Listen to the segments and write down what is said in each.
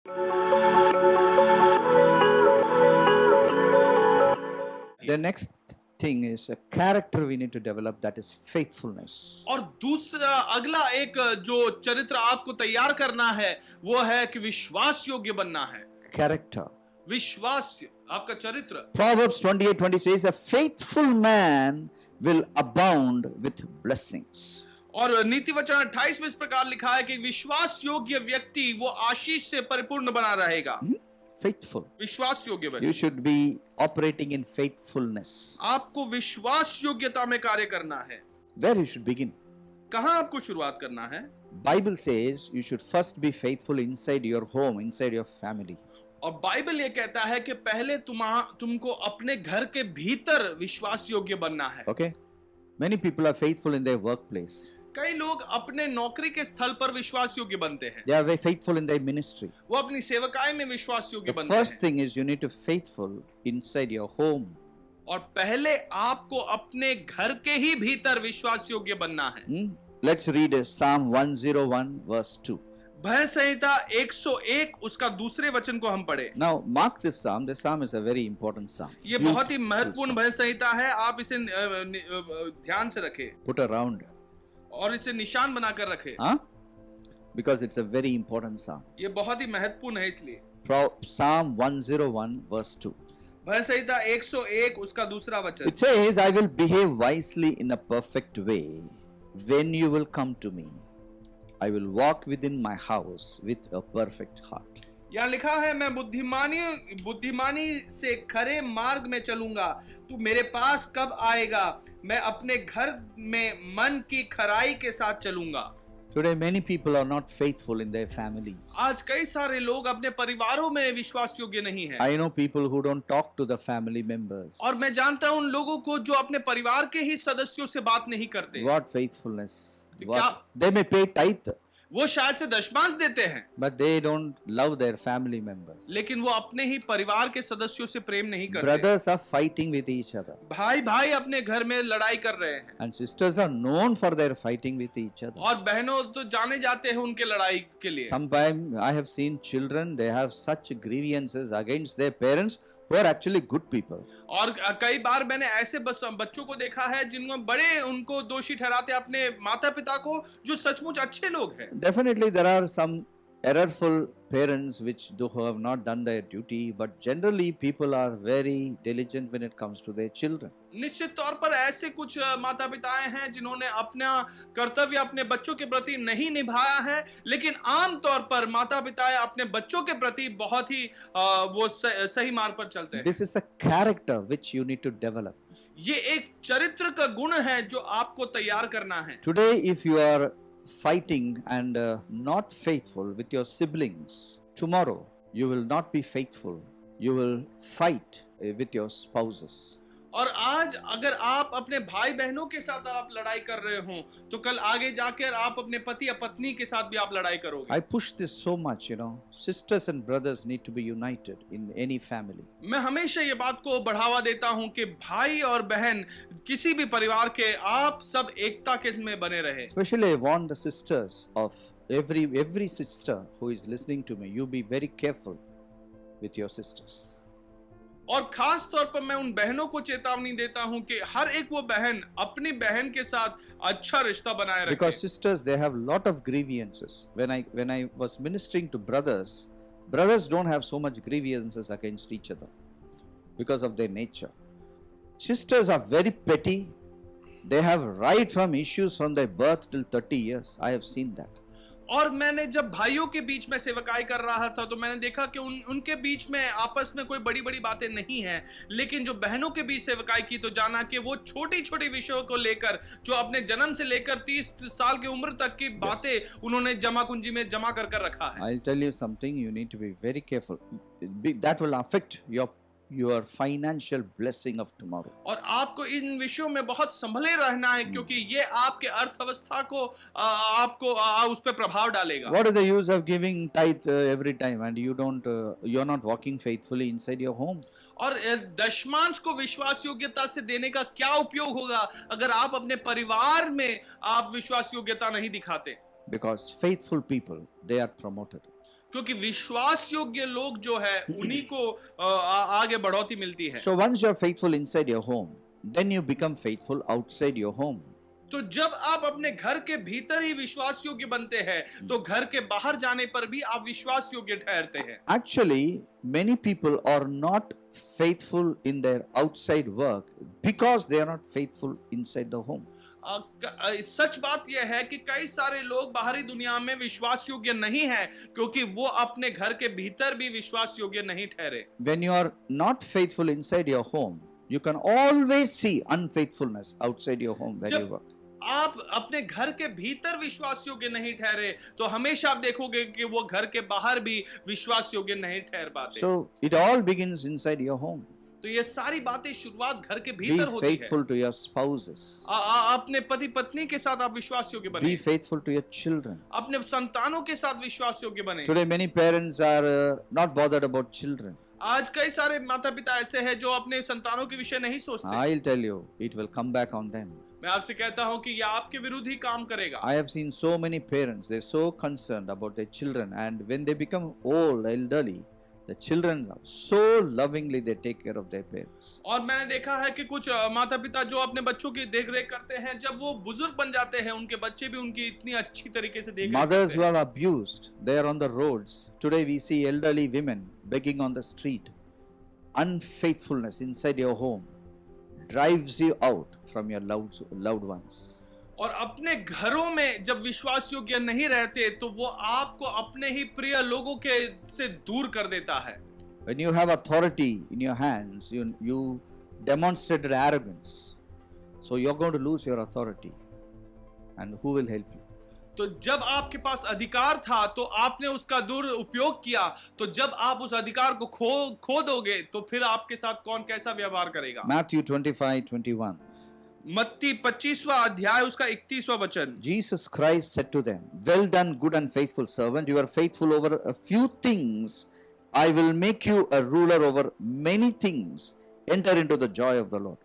The next thing is a character we need to develop, that is faithfulness. और दूसरा अगला एक जो चरित्र आपको तैयार करना है वो है कि विश्वास योग्य बनना है। Character. विश्वास आपका चरित्र। Proverbs 28:20 says, a faithful man will abound with blessings. और नीति वचन 28 में इस प्रकार लिखा है कि विश्वास योग्य व्यक्ति वो आशीष से परिपूर्ण बना रहेगा। Faithful. विश्वास योग्य You व्यक्ति। should be operating in faithfulness. आपको विश्वास योग्यता में कार्य करना है। Where you should begin? कहाँ आपको शुरुआत करना है? Bible says you should first be faithful inside your home, inside your family. और बाइबल ये कहता है कि पहले तुमको अपने घर के भीतर विश्वास योग्य बनना है। Okay? Many people are faithful in their workplace. कई लोग अपने नौकरी के स्थल पर विश्वास योग्य बनते हैं। They are very faithful in their ministry. वो अपनी सेवकाई में विश्वास योग्य The बनते first हैं। thing is you need to faithful inside your home. और पहले आपको अपने घर के ही भीतर विश्वास योग्य बनना है। Let's read Psalm 101 verse 2. भय संहिता 101 उसका दूसरे वचन को हम पढ़े। Now mark this psalm. This psalm is a very important psalm. ये बहुत ही महत्वपूर्ण भय संहिता है। आप इसे ध्यान से रखें। Put around. और इसे निशान बनाकर रखें। Huh? Because it's a very important psalm. ये बहुत ही महत्वपूर्ण है इसलिए। Psalm 101 verse 2. भय संहिता 101 उसका दूसरा वचन। It says, I will behave wisely in a perfect way when you will come to me. I will walk within my house with a perfect heart. यहाँ लिखा है, मैं बुद्धिमानी से खरे मार्ग में चलूंगा। तू मेरे पास कब आएगा? मैं अपने घर में मन की खराई के साथ चलूंगा। Today many people are not faithful in their families. आज कई सारे लोग अपने परिवारों में विश्वास योग्य नहीं है। I know people who don't talk to the family members. और मैं जानता हूं उन लोगों को जो अपने परिवार के ही सदस्यों से बात नहीं करते। What faithfulness? क्या- What? They may pay tithe, वो शायद से दशमांश देते हैं, but they don't love their family members. लेकिन वो अपने ही परिवार के सदस्यों से प्रेम नहीं करते। Brothers are fighting with each other. भाई भाई अपने घर में लड़ाई कर रहे हैं। And sisters are known for their fighting with each other. और बहनों तो जाने जाते हैं उनके लड़ाई के लिए। Sometimes I have seen children, they have such grievances against their parents who are actually good people. और कई बार मैंने ऐसे बच्चों को देखा है जिनमें बड़े उनको दोषी ठहराते अपने माता पिता को, जो सचमुच अच्छे लोग हैं। Definitely there are some errorful parents which who have not done their duty, but generally people are very diligent when it comes to their children. निश्चित तौर पर ऐसे कुछ माता पिताएं हैं जिन्होंने अपना कर्तव्य अपने बच्चों के प्रति नहीं निभाया है, लेकिन आम तौर पर माता पिताएं अपने बच्चों के प्रति बहुत ही वो सही मार्ग पर चलते हैं। This is a character which you need to develop. ये एक चरित्र का गुण है जो आपको तैयार करना है। Today if you are fighting and not faithful with your siblings, tomorrow you will not be faithful. You will fight with your spouses. और आज अगर आप अपने भाई बहनों के साथ आप लड़ाई कर रहे हो, तो कल आगे जाकर आप अपने पति या पत्नी के साथ भी आप लड़ाई करोगे। I push this so much, sisters and brothers need to be united in any family. मैं हमेशा ये बात को बढ़ावा देता हूं कि भाई और बहन किसी भी परिवार के आप सब एकता के में बने रहे। Especially I want the sisters of every sister who is listening to me, you be very careful with your sisters. और खास तौर पर मैं उन बहनों को चेतावनी देता हूं कि हर एक वो बहन अपनी बहन के साथ अच्छा रिश्ता बनाए रखे। Because sisters, they have lot of grievances. When I was ministering to brothers don't have so much grievances against each other because of their nature. Sisters are very petty. They have right from issues from their birth till 30 years. I have seen that. और मैंने जब भाइयों के बीच में सेवकाई कर रहा था तो मैंने देखा कि उनके बीच में आपस में कोई बड़ी बड़ी बातें नहीं हैं, लेकिन जो बहनों के बीच सेवकाई की तो जाना कि वो छोटी छोटी विषयों को लेकर जो अपने जन्म से लेकर 30 साल की उम्र तक की बातें उन्होंने जमा कुंजी में जमा कर रखा है। I'll tell you something, you need to be very careful. That will affect your financial blessing of tomorrow. और आपको इन विषयों में बहुत संभले रहना है, क्योंकि ये आपके अर्थव्यवस्था को आपको उस पर प्रभाव डालेगा। What is the use of giving tithe every time and you're not walking faithfully inside your home? और दशमांश को विश्वास योग्यता से देने का क्या उपयोग होगा अगर आप अपने परिवार में आप विश्वास योग्यता नहीं दिखाते? Because faithful people, they are promoted. क्योंकि विश्वास योग्य लोग जो है उन्हीं को आगे बढ़ोतरी मिलती है। So once you're faithful inside your home, then you become faithful outside your home. तो जब आप अपने घर के भीतर ही विश्वास योग्य बनते हैं तो घर के बाहर जाने पर भी आप विश्वास योग्य ठहरते हैं। Actually, many people are not faithful in their outside work because they are not faithful inside the home. सच बात यह है कि कई सारे लोग बाहरी दुनिया में विश्वास योग्य नहीं है क्योंकि वो अपने घर के भीतर भी विश्वास योग्य नहीं ठहरे। When you are not faithful inside your home, you can always see unfaithfulness outside your home where you work. आप अपने घर के भीतर विश्वास योग्य नहीं ठहरे तो हमेशा आप देखोगे कि वो घर के बाहर भी विश्वास योग्य नहीं ठहर पाते। So it all begins inside your home. तो ये सारी बातें शुरुआत घर के Be भीतर होती है। faithful to your spouses. अपने पति पत्नी के साथ आप विश्वास योग्य बने। Be faithful to your children. अपने संतानों के साथ विश्वास योग्य बने। Today many parents are not bothered about children. आज कई सारे माता पिता ऐसे हैं जो अपने संतानों के विषय नहीं सोचते। I'll tell you, it will come back on them. मैं आपसे कहता हूं कि यह आपके विरुद्ध ही काम करेगा। I have seen so many parents, they're so concerned about their children, and when they become old, elderly, the children are so lovingly they take care of their parents. और मैंने देखा है कि कुछ माता पिता जो अपने बच्चों की देखरेख करते हैं, जब वो बुजुर्ग बन जाते हैं उनके बच्चे भी उनकी इतनी अच्छी तरीके से देखरेख Mothers करते who हैं। are abused, they are on the roads. Today we see elderly women begging on the street. Unfaithfulness inside your home drives you out from your loved ones. और अपने घरों में जब विश्वास योग्य नहीं रहते तो वो आपको अपने ही प्रिय लोगों के से दूर कर देता है। When you have authority in your hands, you demonstrated arrogance. So you're going to lose your authority. And who will help you? तो जब आपके पास अधिकार था तो आपने उसका दुरुपयोग किया, तो जब आप उस अधिकार को खो दोगे तो फिर आपके साथ कौन कैसा व्यवहार करेगा। Matthew 25:21. मत्ती 25वां अध्याय उसका 31वां वचन। Jesus Christ said to them, "Well done, good and faithful servant. You are faithful over a few things. I will make you a ruler over many things. Enter into the joy of the Lord."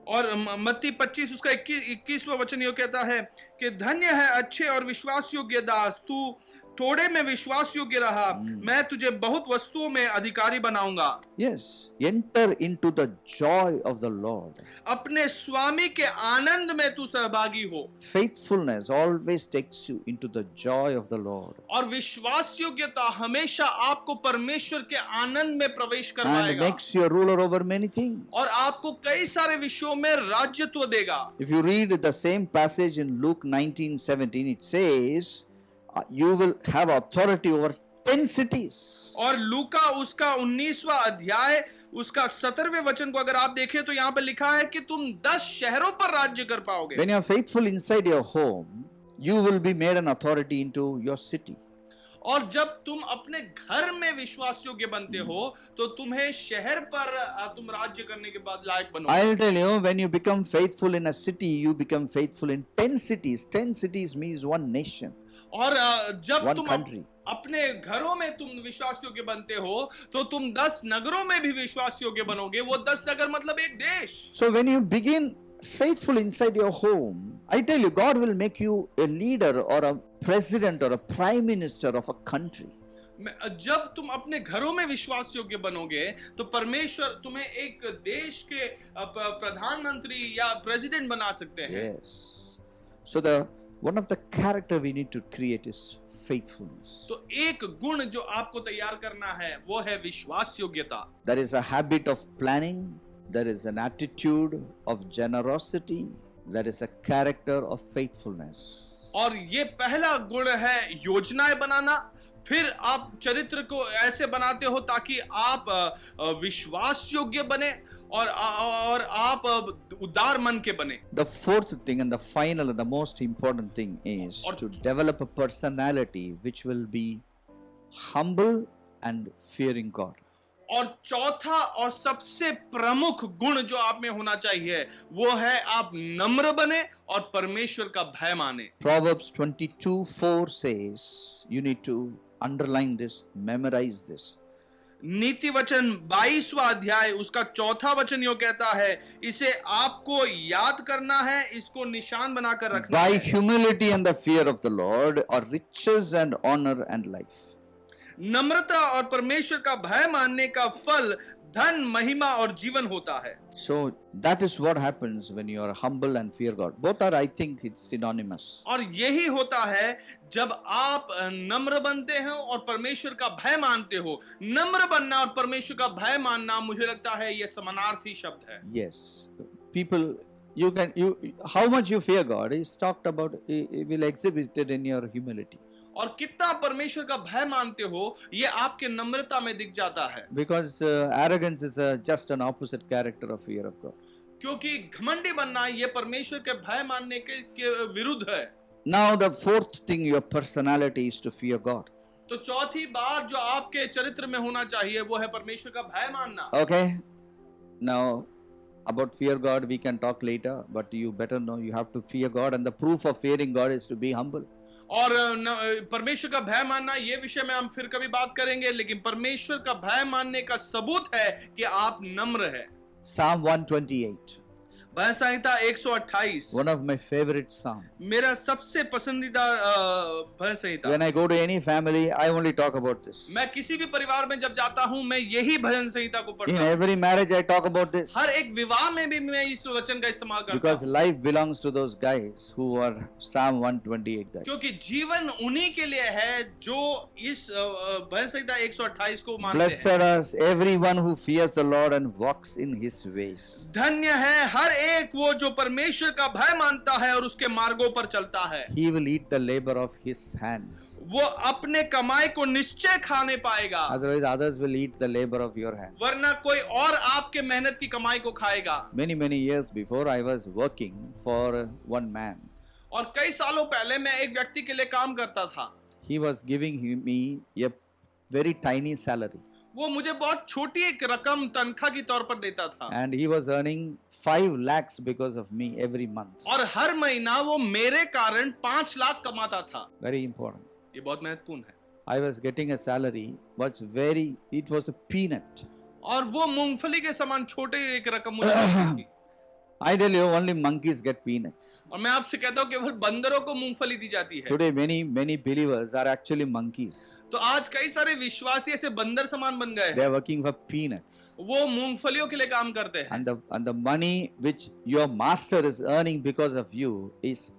और मत्ती 25 उसका 21वां वचन ये कहता है कि धन्य है अच्छे और विश्वास योग्य दास, तू थोड़े में विश्वास योग्य रहा, मैं तुझे बहुत वस्तुओं में अधिकारी बनाऊंगा। Yes, enter into the joy of the Lord. अपने स्वामी के आनंद में तू सहभागी हो। Faithfulness always takes you into the joy of the Lord. और विश्वास योग्यता हमेशा आपको परमेश्वर के आनंद में प्रवेश And करवाएगा makes you a ruler over many things. और आपको कई सारे विषयों में राज्यत्व देगा। If you read the same passage in Luke 19:17, it says, you will have authority over 10 cities. और लूका उसका 19वां अध्याय उसका 17वें वचन को अगर आप देखें तो यहाँ पर लिखा है कि तुम 10 शहरों पर राज्य कर पाओगे। When you are faithful inside your home, you will be made an authority into your city. और जब तुम अपने घर में विश्वास योग्य बनते हो तो तुम्हें शहर पर तुम राज्य करने के बाद लायक बनोगे। I'll tell you, when you become faithful in a city, you become faithful in 10 cities. 10 cities means one nation. और जब One तुम country. अपने घरों में तुम विश्वास योग्य बनते हो तो तुम 10 नगरों में भी विश्वास योग्य बनोगे। वो 10 नगर मतलब एक देश। So when you begin faithful inside your home, I tell you, God will make you a leader or a president or a prime minister of a country. जब तुम अपने घरों में विश्वास योग्य बनोगे तो परमेश्वर तुम्हें एक देश के प्रधानमंत्री या प्रेसिडेंट बना सकते हैं। Yes. So one of the character we need to create is faithfulness. तो एक गुण जो आपको तैयार करना है वो है विश्वास योग्यता। There is a habit of planning. There is an attitude of generosity. There is a character of faithfulness. और ये पहला गुण है योजनाएं बनाना। फिर आप चरित्र को ऐसे बनाते हो ताकि आप विश्वास योग्य बने और आप उदार मन के बने। The fourth thing and the final and the most important thing is to develop a personality which will be humble and fearing God. और चौथा और सबसे प्रमुख गुण जो आप में होना चाहिए वो है आप नम्र बने और परमेश्वर का भय माने। Proverbs 22:4 says, you need to underline this, memorize this. नीति वचन 22वां अध्याय उसका चौथा वचन यो कहता है, इसे आपको याद करना है, इसको निशान बनाकर रखना By है। humility and the fear of the Lord are riches and honor and life. नम्रता और परमेश्वर का भय मानने का फल धन, महिमा और जीवन होता है। So that is what happens when you are humble and fear God. Both are, I think, it's synonymous. और यही होता है जब आप नम्र बनते हो और परमेश्वर का भय मानते हो। नम्र बनना और परमेश्वर का भय मानना, मुझे लगता है ये समानार्थी शब्द है। Yes, people, how much you fear God is talked about, it will exhibited in your humility. और कितना परमेश्वर का भय मानते हो ये आपके नम्रता में दिख जाता है। Because arrogance is just an opposite character of fear of God. क्योंकि घमंडी बनना ये परमेश्वर के भय मानने के विरुद्ध है। Now the fourth thing, your personality is to fear God. तो चौथी बात जो आपके चरित्र में होना चाहिए वो है परमेश्वर का भय मानना। Okay, now about fear God we can talk later, but you better know you have to fear God, and the proof of fearing God is to be humble. और परमेश्वर का भय मानना ये विषय में हम फिर कभी बात करेंगे, लेकिन परमेश्वर का भय मानने का सबूत है कि आप नम्र है। Psalm 128, bhajan Samhita 128 one of my favorite psalm. मेरा सबसे पसंदीदा भजन संहिता। When I go to any family, I only talk about this. मैं किसी भी परिवार में जब जाता हूँ मैं यही भजन संहिता को In पढ़ता हूँ। every marriage I talk about this. हर एक विवाह में भी मैं इस वचन का इस्तेमाल करता Because हूँ, life belongs to those guys who are Psalm 128 guys. क्योंकि जीवन उन्हीं के लिए है जो इस भजन संहिता 128 को मानते हैं। Blessed is everyone who fears the Lord and walks in His ways. धन्य है हर एक वो जो परमेश्वर का भय मानता है और उसके मार्गों पर चलता है। He will eat the labor of his hands. वो अपने कमाई को निश्चय खाने पाएगा, Otherwise, others will eat the labor of your hands. वरना कोई और आपके मेहनत की कमाई को खाएगा। Many years before, I was working for one man. और कई सालों पहले मैं एक व्यक्ति के लिए काम करता था। He was giving me a very tiny salary. वो मुझे बहुत छोटी एक रकम तनख्वाह की तौर पर देता था, And he was earning 5 lakhs because of me every month. और हर महीना वो मेरे कारण 5 लाख कमाता था। Very important. ये बहुत महत्वपूर्ण है। I was getting a salary, it was a peanut. और वो मूंगफली के समान छोटे एक रकम मुझे मिलती थी। I tell you, only monkeys get peanuts. और मैं आपसे कहता हूँ केवल बंदरों को मूंगफली दी जाती है। Today, many believers are actually monkeys. तो आज कई सारे विश्वासी ऐसे बंदर समान बन गए They हैं। are working for peanuts. वो मूंगफलियों के लिए काम करते हैं। And the money which your master is earning because of you is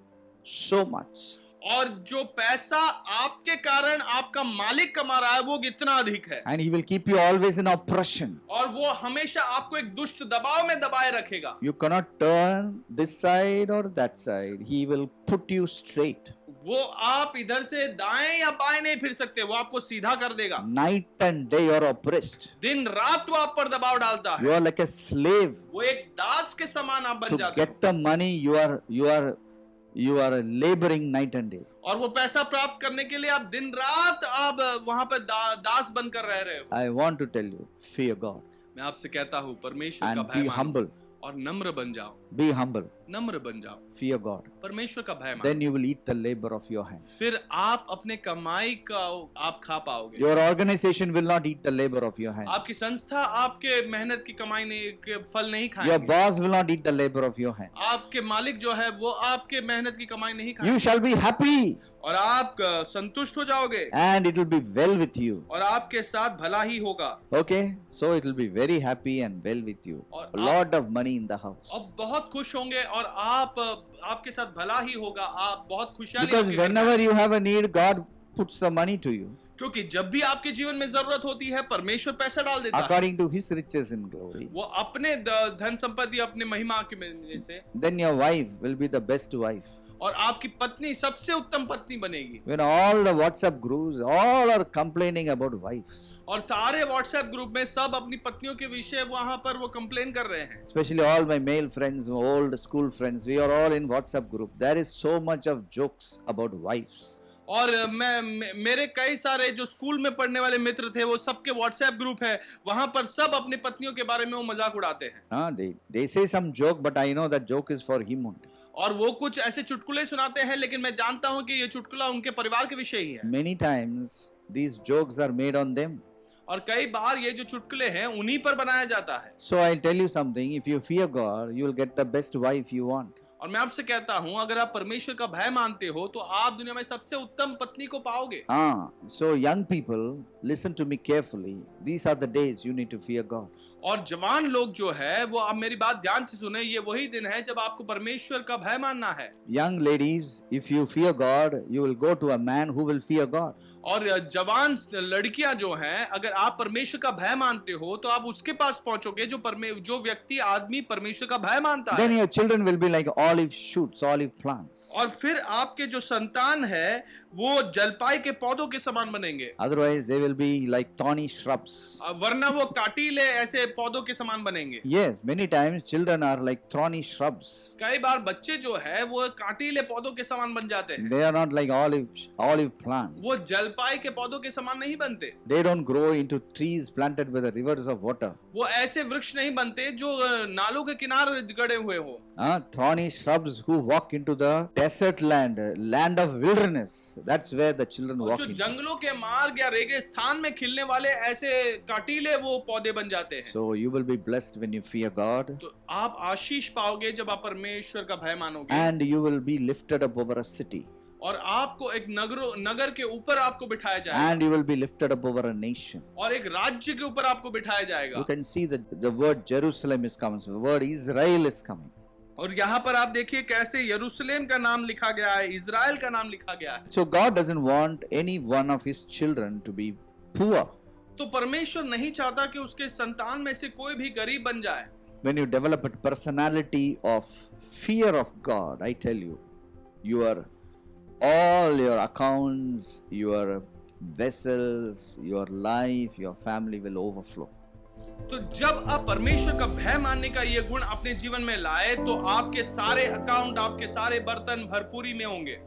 so much. और जो पैसा आपके कारण आपका मालिक कमा रहा है वो कितना अधिक है। And he will keep you always in oppression. और वो हमेशा आपको एक दुष्ट दबाव में दबाए रखेगा। You cannot turn this side or that side. He will put you straight. वो आप इधर से दाएं या बाएं नहीं फिर सकते, वो आपको सीधा कर देगा। Night and day you are oppressed. दिन रात वो आप पर दबाव डालता है। You are like a slave. वो एक दास के समान आप बन To जाते हो। get the money, you are laboring night and day. और वो पैसा प्राप्त करने के लिए आप दिन रात आप वहां पर दास बनकर रह रहे हो। I want to tell you, fear God मैं आपसे कहता हूँ परमेश्वर का and भय be मानो humble. और नम्र बन जाओ। Be humble. नम्र बन जाओ, Fear God. परमेश्वर का भय मानो, Then you will eat the labor of your hands. फिर आप अपने कमाई का आप खा पाओगे। Your organization will not eat the labor of your hands. आपकी संस्था आपके मेहनत की कमाई नहीं के फल नहीं Your खाएंगे। boss will not eat the labor of your hands. आपके मालिक जो है वो आपके मेहनत की कमाई नहीं You खाएंगे shall be happy और आप संतुष्ट हो जाओगे and it will be well with you. और आपके साथ भला ही होगा। Okay? So it will be very happy and well with you. और A lot of money in the house. अब बहुत खुश होंगे और आपके साथ भला ही होगा। आप बहुत खुशहाली Because आपके घर में whenever you have a need, God puts the money to you क्योंकि जब भी आपके जीवन में जरूरत होती है परमेश्वर पैसा डाल देता है। according to His riches in glory. वो अपने धन संपत्ति अपने महिमा के में से, Then your wife will be the best wife. और आपकी पत्नी सबसे उत्तम पत्नी बनेगी। When all the WhatsApp groups, all are complaining about wives. और सारे व्हाट्सएप ग्रुप में सब अपनी पत्नियों के विषय वहां पर वो कंप्लेन कर रहे हैं। Especially all my male friends, old school friends, we are all in WhatsApp group. There is so much of jokes about wives. और मेरे कई सारे जो स्कूल में पढ़ने वाले मित्र थे वो सबके व्हाट्सएप ग्रुप है, वहां पर सब अपनी पत्नियों के बारे में वो मजाक उड़ाते हैं। They say some joke, but I know that joke is for him only. और वो कुछ ऐसे चुटकुले सुनाते हैं, लेकिन मैं जानता हूं कि ये चुटकुला उनके परिवार के विषय ही है। Many times these jokes are made on them. और कई बार ये जो चुटकुले हैं उन्हीं पर बनाया जाता है। So I tell you something, if you fear God, you will get the best wife you want. और मैं आपसे कहता हूं, अगर आप परमेश्वर का भय मानते हो तो आप दुनिया में सबसे उत्तम पत्नी को पाओगे। So young people, listen to me carefully. These are the days you need to fear God. और जवान लोग जो है वो आप मेरी बात ध्यान से सुने, ये वही दिन है जब आपको परमेश्वर का भय मानना है। Young ladies, if you fear God, you will go to a man who will fear God. और जवान लड़कियां जो हैं, अगर आप परमेश्वर का भय मानते हो तो आप उसके पास पहुंचोगे जो व्यक्ति आदमी परमेश्वर का भय मानता Then है। your children will be like olive shoots, olive plants. और फिर आपके जो संतान है वो जलपाई के पौधों के समान बनेंगे, Otherwise, they will be like thorny shrubs. वरना वो काटीले ऐसे पौधों के समान बनेंगे। Yes, many times children are like thorny shrubs. कई बार बच्चे जो है वो काटीले पौधों के समान बन जाते हैं, They are not like olive plants. वो जलपाई के पौधों के समान नहीं बनते। They don't grow into trees planted by the rivers of water. वो ऐसे वृक्ष नहीं बनते जो नालों के किनारे गड़े हुए हो। Thorny shrubs who walk into the desert land, land of wilderness. That's where the children और walk जो into. जंगलों के मार्ग या रेगिस्तान में खिलने वाले ऐसे काटीले वो पौधे बन जाते हैं। So you will be blessed when you fear God, तो आप आशीष पाओगे जब आप परमेश्वर का भय मानोगे, and you will be lifted up over a city, और आपको एक नगर के ऊपर आपको बिठाया जाएगा, and you will be lifted up over a nation. और एक राज्य के ऊपर आपको बिठाया जाएगा। You can see that the word Jerusalem is coming, so the word Israel is coming. और यहाँ पर आप देखिए कैसे यरूशलेम का नाम लिखा गया है, इजराइल का नाम लिखा गया है। So God doesn't want any one of his children to be poor. तो परमेश्वर नहीं चाहता कि उसके संतान में से कोई भी गरीब बन जाए। When you develop a personality of fear of God, I tell you, all your accounts, your vessels, your life, your family will overflow. तो जब आप परमेश्वर का भय मानने का ये गुण अपने जीवन में लाए तो आपके सारे अकाउंट, आपके सारे बर्तन भरपूरी में होंगे।